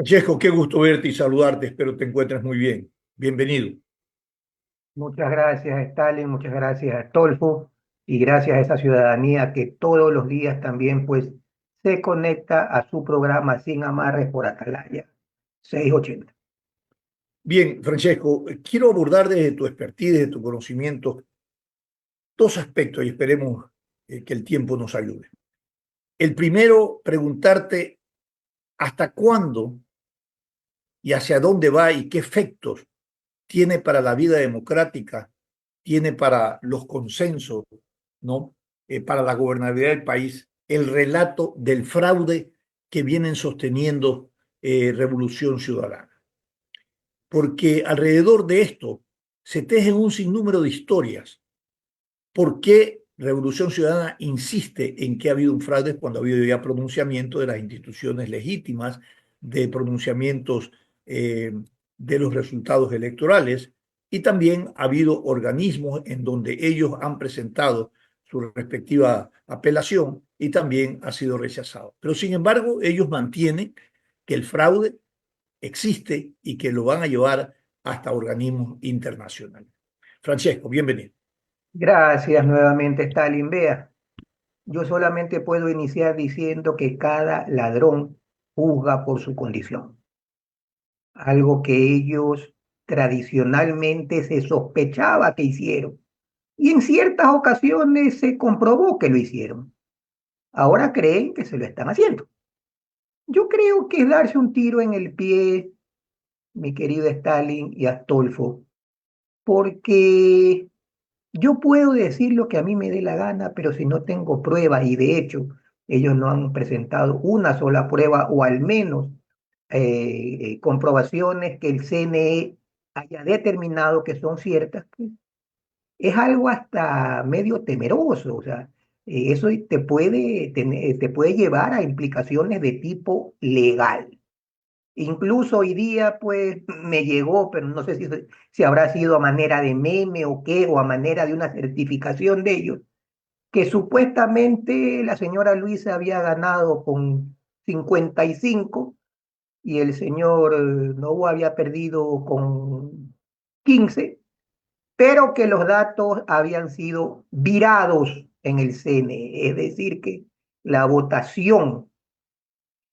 Francesco, qué gusto verte y saludarte. Espero te encuentres muy bien. Bienvenido. Muchas gracias, Stalin, muchas gracias, Astolfo, y gracias a esa ciudadanía que todos los días también pues se conecta a su programa Sin Amarres por Atalaya 680. Bien, Francesco, quiero abordar desde tu expertise, desde tu conocimiento, dos aspectos y esperemos que el tiempo nos ayude. El primero, preguntarte hasta cuándo y hacia dónde va y qué efectos tiene para la vida democrática, tiene para los consensos, ¿no? Para la gobernabilidad del país, el relato del fraude que vienen sosteniendo Revolución Ciudadana. Porque alrededor de esto se tejen un sinnúmero de historias. ¿Por qué Revolución Ciudadana insiste en que ha habido un fraude cuando ha habido ya pronunciamiento de las instituciones legítimas, de pronunciamientos de los resultados electorales? Y también ha habido organismos en donde ellos han presentado su respectiva apelación y también ha sido rechazado. Pero sin embargo, ellos mantienen que el fraude existe y que lo van a llevar hasta organismos internacionales. Francesco, bienvenido. Gracias nuevamente, Stalin. Vea, yo solamente puedo iniciar diciendo que cada ladrón juzga por su condición, algo que ellos tradicionalmente se sospechaba que hicieron, y en ciertas ocasiones se comprobó que lo hicieron. Ahora creen que se lo están haciendo. Yo creo que es darse un tiro en el pie, mi querido Stalin y Astolfo, porque yo puedo decir lo que a mí me dé la gana, pero si no tengo pruebas, y de hecho ellos no han presentado una sola prueba o al menos comprobaciones que el CNE haya determinado que son ciertas, pues, es algo hasta medio temeroso. O sea, eso te puede llevar a implicaciones de tipo legal. Incluso hoy día, pues, me llegó, pero no sé si habrá sido a manera de meme o qué, o a manera de una certificación de ellos, que supuestamente la señora Luisa había ganado con 55 y el señor Novo había perdido con 15, pero que los datos habían sido virados en el CNE, es decir, que la votación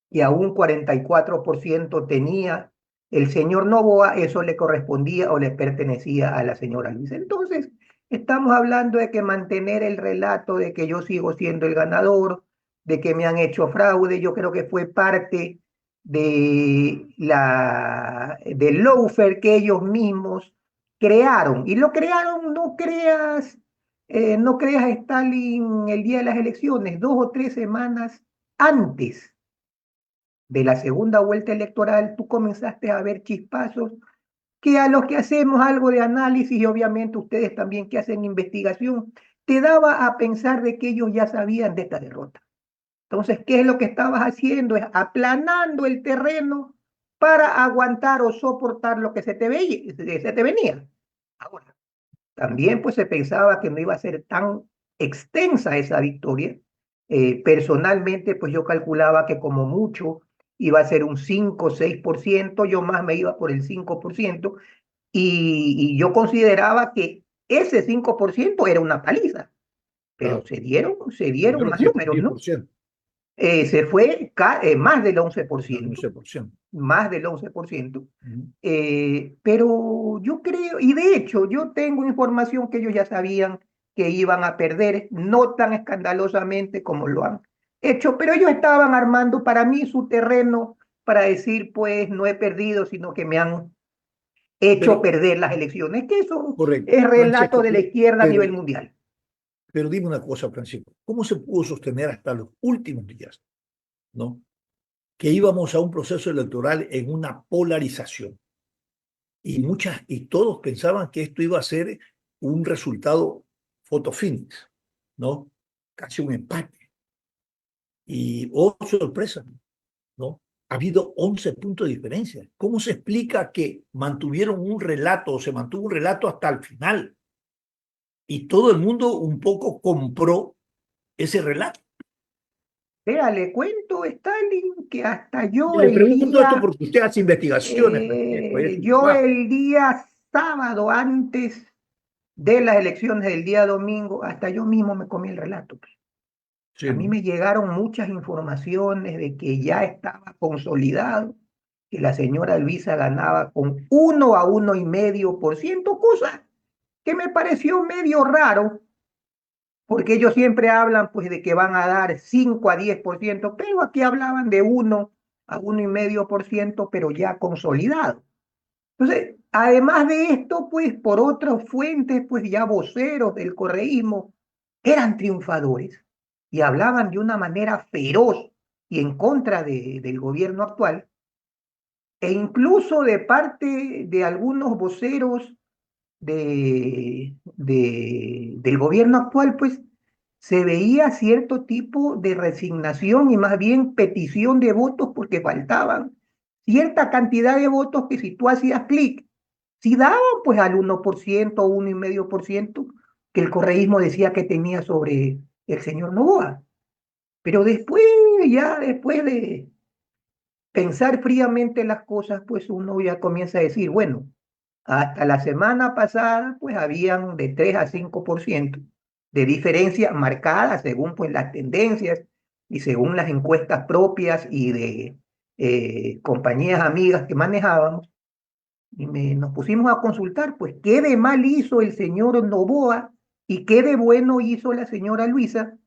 y a un 44% tenía el señor Novoa, eso le correspondía o le pertenecía a la señora Luisa. Entonces, estamos hablando de que mantener el relato de que yo sigo siendo el ganador, de que me han hecho fraude, yo creo que fue parte del lawfare que ellos mismos crearon. Y lo crearon, no creas, Stalin, el día de las elecciones, 2 o 3 semanas antes de la segunda vuelta electoral, tú comenzaste a ver chispazos que a los que hacemos algo de análisis y obviamente ustedes también que hacen investigación, te daba a pensar de que ellos ya sabían de esta derrota. Entonces, ¿qué es lo que estabas haciendo? Es aplanando el terreno para aguantar o soportar lo que se te venía. Ahora, también pues se pensaba que no iba a ser tan extensa esa victoria. Personalmente pues yo calculaba que como mucho iba a ser un 5 o 6%, yo más me iba por el 5% y yo consideraba que ese 5% era una paliza, pero Claro, se dieron primero más que fue números, ¿no? 10%, Se fue más del al 11%, 11%. más del 11%. Ujú. Pero yo creo, y de hecho yo tengo información que ellos ya sabían que iban a perder, no tan escandalosamente como lo han hecho, pero ellos estaban armando para mí su terreno para decir, pues no he perdido, sino que me han hecho Pero, perder las elecciones, que eso correcto, es relato Francesco, de la izquierda a nivel pero, mundial. pero dime una cosa, Francisco, ¿cómo se pudo sostener hasta los últimos días, ¿no? Que íbamos a un proceso electoral en una polarización y todos pensaban que esto iba a ser un resultado fotofinish, ¿no? Casi un empate. Y, oh, sorpresa, ¿no? Ha habido 11 puntos de diferencia. ¿Cómo se explica que mantuvieron un relato o se mantuvo un relato hasta el final y todo el mundo un poco compró ese relato? Vea, le cuento, Stalin, que hasta Y le pregunto esto porque usted hace investigaciones, Francesco, es su yo trabajo. el día sábado antes de las elecciones del día domingo, hasta yo mismo me comí el relato, pues. Sí, A mí ¿no? me llegaron muchas informaciones de que ya estaba consolidado, que la señora Luisa ganaba con 1 a 1,5%, cosa que me pareció medio raro, porque ellos siempre hablan pues de que van a dar 5 a 10%, pero aquí hablaban de 1 a 1,5%, pero ya consolidado. Entonces, además de esto, pues por otras fuentes, pues ya voceros del correísmo eran triunfadores y hablaban de una manera feroz y en contra del gobierno actual, e incluso de parte de algunos voceros del gobierno actual, pues se veía cierto tipo de resignación y más bien petición de votos porque faltaban cierta cantidad de votos que si tú hacías clic, si daban pues al 1%, 1,5% que el correísmo decía que tenía sobre el señor Novoa. Pero después, ya después de pensar fríamente las cosas, pues uno ya comienza a decir, bueno, hasta la semana pasada, pues habían de 3 a 5% de diferencia marcada según pues las tendencias y según las encuestas propias y de compañías amigas que manejábamos. Y nos pusimos a consultar, pues, qué de mal hizo el señor Novoa y qué de bueno hizo la señora Luisa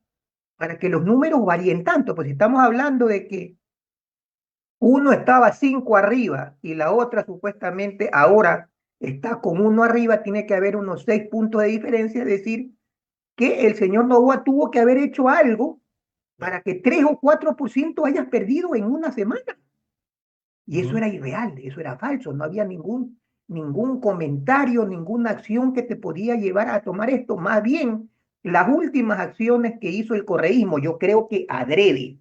para que los números varíen tanto. Pues estamos hablando de que uno estaba 5 arriba y la otra supuestamente ahora está con 1 arriba, tiene que haber unos 6 puntos de diferencia, es decir, que el señor Novoa tuvo que haber hecho algo para que 3 o 4% hayas perdido en una semana. Y eso Ujú. era irreal, eso era falso, no había ningún comentario, ninguna acción que te podía llevar a tomar esto. Más bien, las últimas acciones que hizo el correísmo, yo creo que adrede,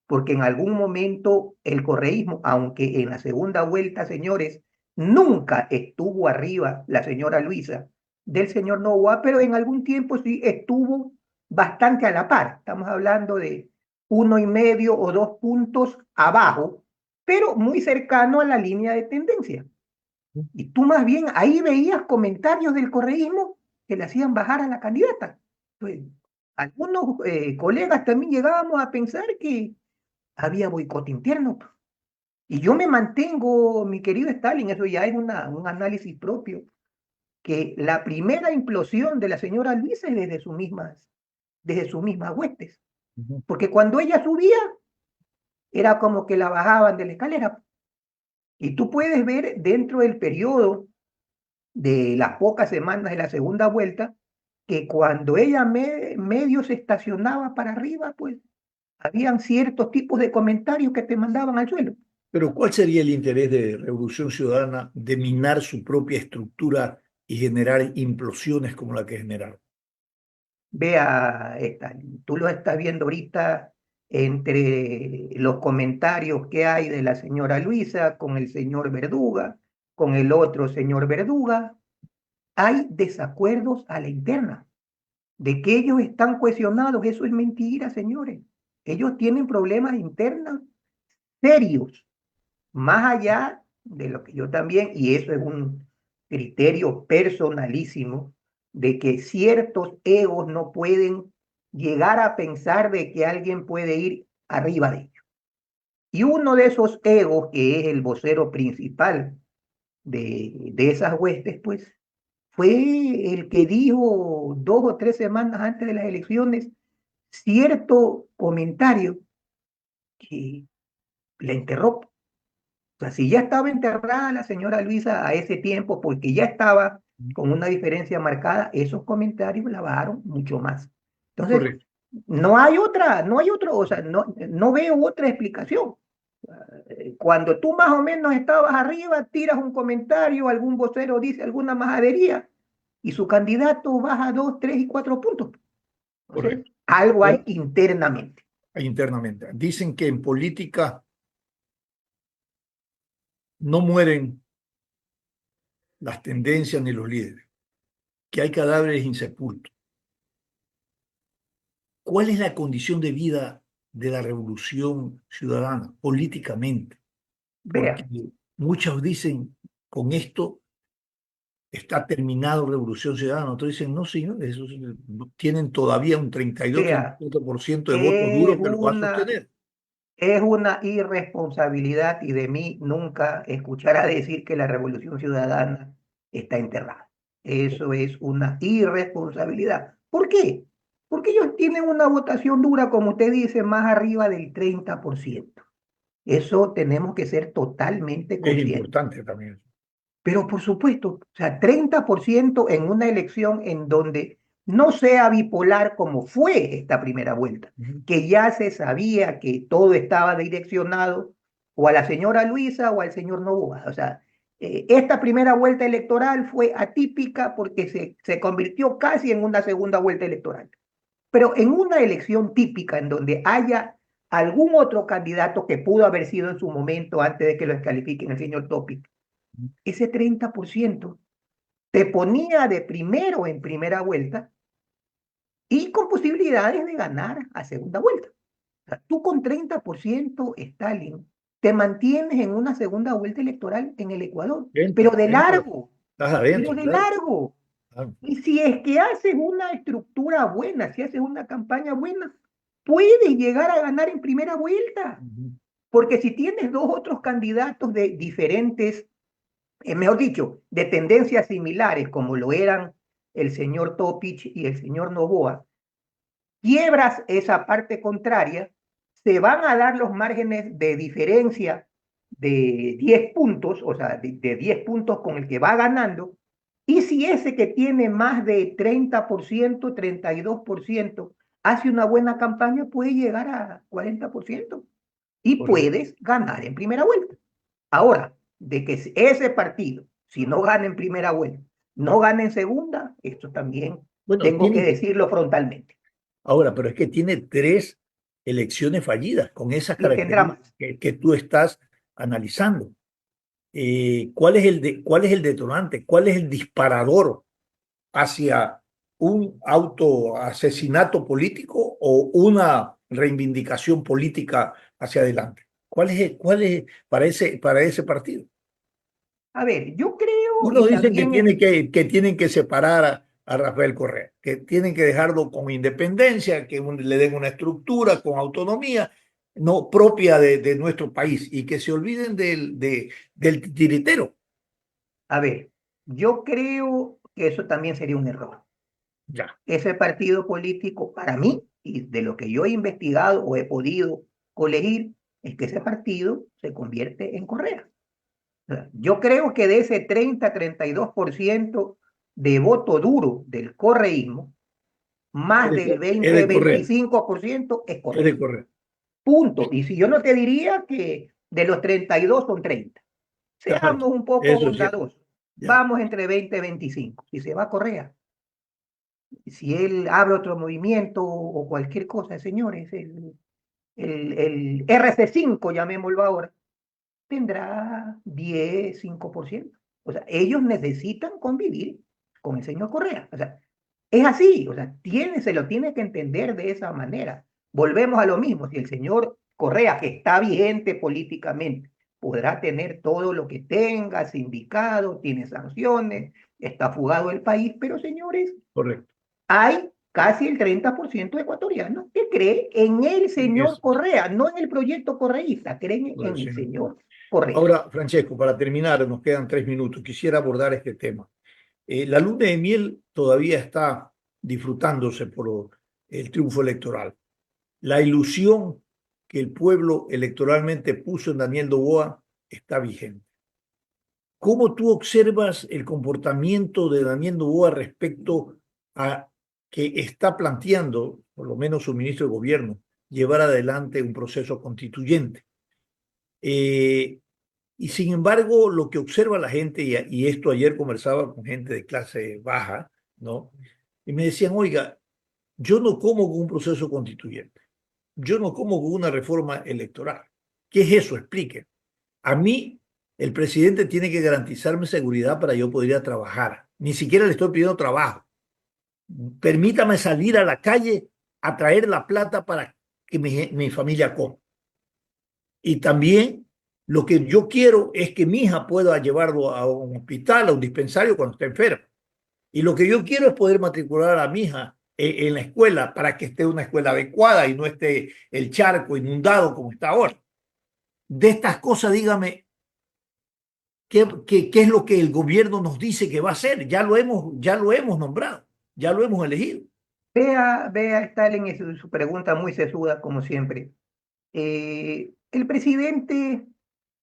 porque en algún momento el correísmo, aunque en la segunda vuelta, señores, nunca estuvo arriba la señora Luisa del señor Novoa, pero en algún tiempo sí estuvo bastante a la par. Estamos hablando de 1,5 o 2 puntos abajo, pero muy cercano a la línea de tendencia. Y tú más bien ahí veías comentarios del correísmo que le hacían bajar a la candidata. Pues, algunos colegas también llegábamos a pensar que había boicot interno. Y yo me mantengo, mi querido Stalin, eso ya es un análisis propio, que la primera implosión de la señora Luisa es desde sus mismas huestes. Ujú. Porque cuando ella subía, era como que la bajaban de la escalera. Y tú puedes ver dentro del periodo de las pocas semanas de la segunda vuelta, que cuando ella medio se estacionaba para arriba, pues habían ciertos tipos de comentarios que te mandaban al suelo. Pero ¿cuál sería el interés de Revolución Ciudadana de minar su propia estructura y generar implosiones como la que generaron? Vea, tú lo estás viendo ahorita entre los comentarios que hay de la señora Luisa con el señor Verduga, con el otro señor Verduga. Hay desacuerdos a la interna. De que ellos están cohesionados, eso es mentira, señores. Ellos tienen problemas internos serios, más allá de lo que yo también, y eso es un criterio personalísimo, de que ciertos egos no pueden llegar a pensar de que alguien puede ir arriba de ellos. Y uno de esos egos, que es el vocero principal de esas huestes, pues fue el que dijo 2 o 3 semanas antes de las elecciones cierto comentario que la enterró. O sea, si ya estaba enterrada la señora Luisa a ese tiempo, porque ya estaba con una diferencia marcada, esos comentarios la bajaron mucho más. Entonces, Correcto. no hay otro, o sea, no veo otra explicación. Cuando tú más o menos estabas arriba, tiras un comentario, algún vocero dice alguna majadería y su candidato baja 2, 3 y 4 puntos. Entonces, Correcto. algo hay Ahora, internamente. internamente. Dicen que en política no mueren las tendencias ni los líderes, que hay cadáveres insepultos. ¿Cuál es la condición de vida de la revolución ciudadana políticamente? Porque Vea, muchos dicen, con esto está terminado Revolución Ciudadana. Otros dicen, no, señores, esos tienen todavía un vea, 32-34% de votos es duros que los va a una, sostener. es una irresponsabilidad y de mí nunca escuchará decir que la Revolución Ciudadana está enterrada. Eso es una irresponsabilidad. ¿Por qué? Porque ellos tienen una votación dura, como usted dice, más arriba del 30%. Eso tenemos que ser totalmente Es conscientes. importante también. Pero por supuesto, o sea, 30% en una elección en donde no sea bipolar como fue esta primera vuelta, Ujú. que ya se sabía que todo estaba direccionado o a la señora Luisa o al señor Novoa. O sea, esta primera vuelta electoral fue atípica porque se convirtió casi en una segunda vuelta electoral. Pero en una elección típica en donde haya algún otro candidato que pudo haber sido en su momento antes de que lo descalifiquen el señor Topic, ese 30% te ponía de primero en primera vuelta y con posibilidades de ganar a segunda vuelta. O sea, tú con 30%, Stalin, te mantienes en una segunda vuelta electoral en el Ecuador, Dentro, dentro, estás pero adentro, de claro. largo. Claro. Y si es que haces una estructura buena, si haces una campaña buena, puedes llegar a ganar en primera vuelta. Ujú. Porque si tienes dos otros candidatos de diferentes mejor dicho, de tendencias similares como lo eran el señor Topich y el señor Novoa, quiebras esa parte contraria, se van a dar los márgenes de diferencia de 10 puntos, o sea, de 10 puntos con el que va ganando, y si ese que tiene más de 30%, 32%, hace una buena campaña, puede llegar a 40% y Correcto. puedes ganar en primera vuelta. Ahora, de que ese partido, si no gana en primera vuelta, no gana en segunda, esto también Bueno, tengo que tiene, decirlo frontalmente. ahora, pero es que tiene tres elecciones fallidas con esas Y tendrá características más. que tú estás analizando. ¿Cuál es cuál es el detonante? ¿Cuál es el disparador hacia un autoasesinato político o una reivindicación política hacia adelante? Cuál es para ese partido? A ver, yo creo, Unos y dicen que, también es, que tienen que separar a Rafael Correa, que tienen que dejarlo con independencia, que le den una estructura con autonomía no propia de nuestro país y que se olviden del tiritero. a ver, yo creo que eso también sería un error. Ya. Ese partido político, para mí, y de lo que yo he investigado o he podido colegir, es que ese partido se convierte en Correa. Yo creo que de ese 30-32% de voto duro del correísmo, más del Es de Correa, 20-25% es es de Correa. Correa. Punto. Y si yo no te diría que de los 32 son 30. Claro, Seamos un poco eso es cierto. bondadosos. Ya. Vamos entre 20 y 25. Si se va Correa, si él abre otro movimiento o cualquier cosa, señores, el RC5, llamémoslo ahora, tendrá 10, 5%. O sea, ellos necesitan convivir con el señor Correa. O sea, es así, o sea, se lo tiene que entender de esa manera. Volvemos a lo mismo, si el señor Correa, que está vigente políticamente, podrá tener todo lo que tenga, sindicado, tiene sanciones, está fugado del país, pero señores, Correcto. hay casi el 30% de ecuatorianos que cree en el En señor eso. Correa, no en el proyecto correísta, creen Pues, en sí. el señor Correa. Ahora, Francesco, para terminar, nos quedan 3 minutos. Quisiera abordar este tema. La luna de miel todavía está disfrutándose por el triunfo electoral. La ilusión que el pueblo electoralmente puso en Daniel Noboa está vigente. ¿Cómo tú observas el comportamiento de Daniel Noboa respecto a que está planteando, por lo menos su ministro de Gobierno, llevar adelante un proceso constituyente? Eh, y sin embargo, lo que observa la gente, y esto ayer conversaba con gente de clase baja, ¿no? Y me decían, oiga, yo no como con un proceso constituyente, yo no como con una reforma electoral. ¿Qué es eso? Explique. A mí, el presidente tiene que garantizarme seguridad para yo poder ir a trabajar. Ni siquiera le estoy pidiendo trabajo. Permítame salir a la calle a traer la plata para que mi familia coma. Y también lo que yo quiero es que mi hija pueda llevarlo a un hospital, a un dispensario cuando esté enferma. Y lo que yo quiero es poder matricular a mi hija en la escuela para que esté en una escuela adecuada y no esté el charco inundado como está ahora. De estas cosas, dígame, ¿qué es lo que el gobierno nos dice que va a hacer? Ya lo hemos nombrado, ya lo hemos elegido. Vea, Stalin, en su pregunta muy sesuda, como siempre. El presidente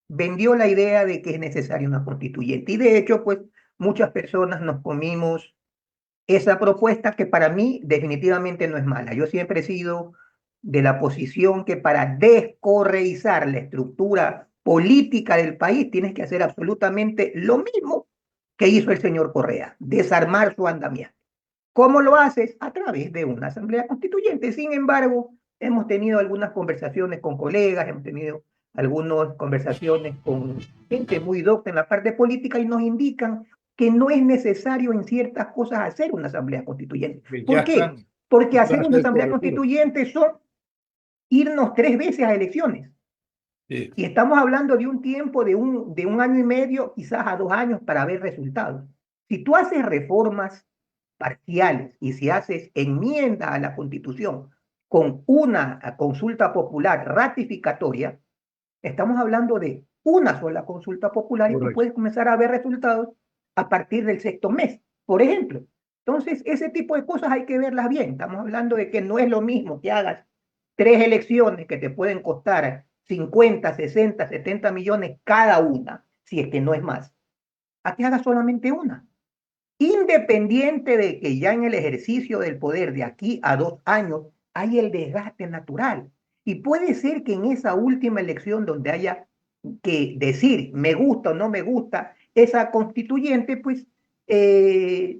vendió la idea de que es necesaria una constituyente. Y de hecho, pues muchas personas nos comimos esa propuesta que para mí definitivamente no es mala. Yo siempre he sido de la posición que para descorreizar la estructura política del país tienes que hacer absolutamente lo mismo que hizo el señor Correa, desarmar su andamiaje. ¿Cómo lo haces? A través de una asamblea constituyente. Sin embargo, hemos tenido algunas conversaciones con colegas, hemos tenido algunas conversaciones con gente muy docta en la parte política y nos indican que no es necesario en ciertas cosas hacer una asamblea constituyente. ¿Por qué? Porque hacer una asamblea constituyente son irnos 3 veces a elecciones. Sí. Y estamos hablando de un tiempo de un año y medio, quizás a 2 años para ver resultados. Si tú haces reformas parciales y si haces enmienda a la Constitución con una consulta popular ratificatoria, estamos hablando de una sola consulta popular y tú puedes comenzar a ver resultados a partir del 6º mes, por ejemplo. Entonces, ese tipo de cosas hay que verlas bien. Estamos hablando de que no es lo mismo que hagas 3 elecciones que te pueden costar 50, 60, 70 millones cada una, si es que no es más, a que hagas solamente una. Independiente de que ya en el ejercicio del poder de aquí a 2 años hay el desgaste natural. Y puede ser que en esa última elección donde haya que decir me gusta o no me gusta esa constituyente, pues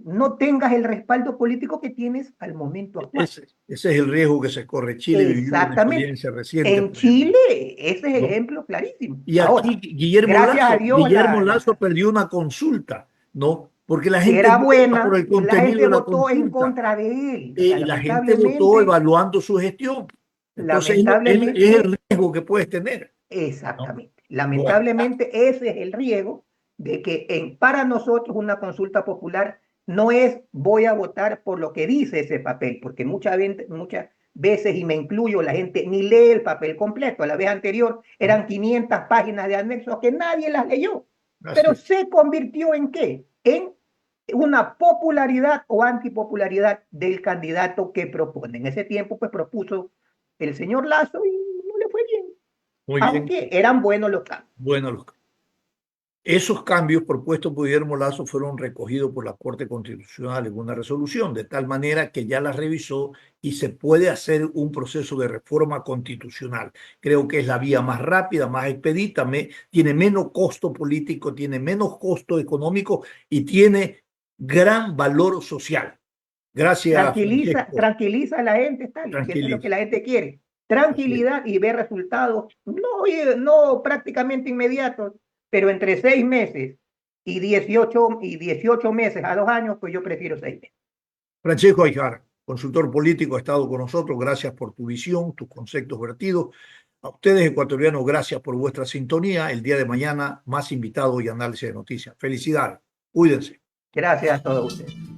no tengas el respaldo político que tienes al momento actual. Ese es el riesgo que se corre. Chile vivió una experiencia reciente. En Chile, ese es el ejemplo clarísimo. Y aquí ahora, Guillermo Lasso perdió una consulta, ¿no? Porque la gente era buena, por el contenido la gente de la votó consulta. en contra de él. O sea, la gente votó evaluando su gestión. Entonces, es el riesgo que puedes tener. Exactamente. ¿No? Lamentablemente, bueno, ese es el riesgo de que para nosotros una consulta popular no es voy a votar por lo que dice ese papel, porque muchas veces, y me incluyo, la gente ni lee el papel completo. La vez anterior eran 500 páginas de anexos que nadie las leyó. Pero se convirtió en ¿qué? En una popularidad o antipopularidad del candidato que propone. En ese tiempo, pues propuso el señor Lasso y no le fue bien. Muy aunque bien. Eran buenos los cambios. Esos cambios propuestos por Guillermo Lasso fueron recogidos por la Corte Constitucional en una resolución, de tal manera que ya la revisó y se puede hacer un proceso de reforma constitucional. Creo que es la vía más rápida, más expedita, tiene menos costo político, tiene menos costo económico y tiene gran valor social. Gracias. Tranquiliza a la gente, Stalin, que es lo que la gente quiere. Tranquilidad y ver resultados, no prácticamente inmediatos, pero entre 6 meses y 18 meses a 2 años, pues yo prefiero 6 meses. Francesco Aijara, consultor político, ha estado con nosotros. Gracias por tu visión, tus conceptos vertidos. A ustedes, ecuatorianos, gracias por vuestra sintonía. El día de mañana, más invitados y análisis de noticias. Felicidades. Cuídense. Gracias a todos ustedes.